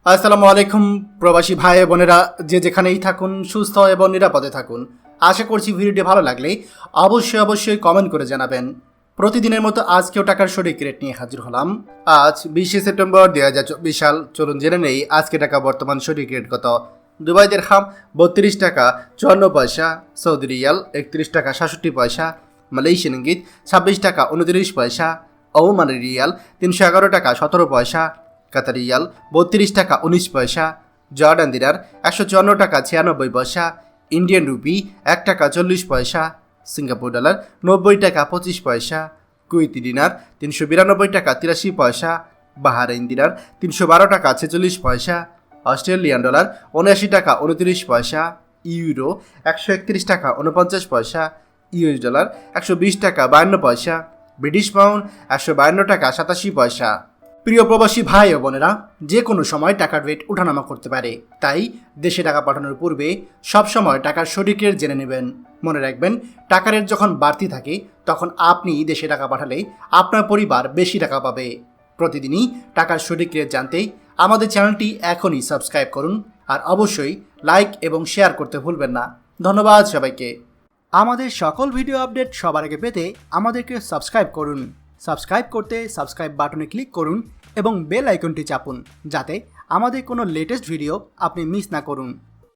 আসসালামু আলাইকুম প্রবাসী ভাই বোনেরা, যে যেখানেই থাকুন সুস্থ এবং নিরাপদে থাকুন। আশা করছি ভিডিওটি ভালো লাগলে অবশ্যই কমেন্ট করে জানাবেন। প্রতিদিনের মতো আজকেও টাকার সঠিক রেট নিয়ে হাজির হলাম। আজ 20 সেপ্টেম্বর 2024 সাল। চলুন জেনে নেই আজকে টাকা বর্তমান সঠিক রেট কত। দুবাই দিরহাম 32 টাকা 54 পয়সা, সৌদি রিয়াল 31 টাকা 67 পয়সা, মালয়েশিয়ান রিঙ্গিত 26 টাকা 29 পয়সা, ওমানি রিয়াল 311 টাকা 17 পয়সা, কাতার রিয়াল 32 টাকা 19 পয়সা, জর্ডান দিনার 154 টাকা 96 পয়সা, ইন্ডিয়ান রুপি 1 টাকা 40 পয়সা, সিঙ্গাপুর ডলার 90 টাকা 25 পয়সা, কুয়েতি দিনার 392 টাকা 83 পয়সা, বাহারাইন দিনার 312 টাকা 46 পয়সা, অস্ট্রেলিয়ান ডলার 79 টাকা 29 পয়সা, ইউরো 131 টাকা 49 পয়সা, ইউএস ডলার 120 টাকা 52 পয়সা, ব্রিটিশ পাউন্ড 152 টাকা 87 পয়সা। প্রিয় প্রবাসী ভাই ও বোনেরা, যে কোনো সময় টাকার রেট ওঠানামা করতে পারে, তাই দেশে টাকা পাঠানোর পূর্বে সবসময় টাকার সঠিক রেট জেনে নেবেন। মনে রাখবেন, টাকার রেট যখন বাড়তি থাকে তখন আপনি দেশে টাকা পাঠালে আপনার পরিবার বেশি টাকা পাবে। প্রতিদিনই টাকার সঠিক রেট জানতে আমাদের চ্যানেলটি এখনই সাবস্ক্রাইব করুন, আর অবশ্যই লাইক এবং শেয়ার করতে ভুলবেন না। ধন্যবাদ সবাইকে। আমাদের সকল ভিডিও আপডেট সবার আগে পেতে আমাদেরকে সাবস্ক্রাইব করুন। সাবস্ক্রাইব করতে সাবস্ক্রাইব বাটনে ক্লিক করুন এবং বেল আইকনটি চাপুন, যাতে আমাদের কোনো লেটেস্ট ভিডিও আপনি মিস না করুন।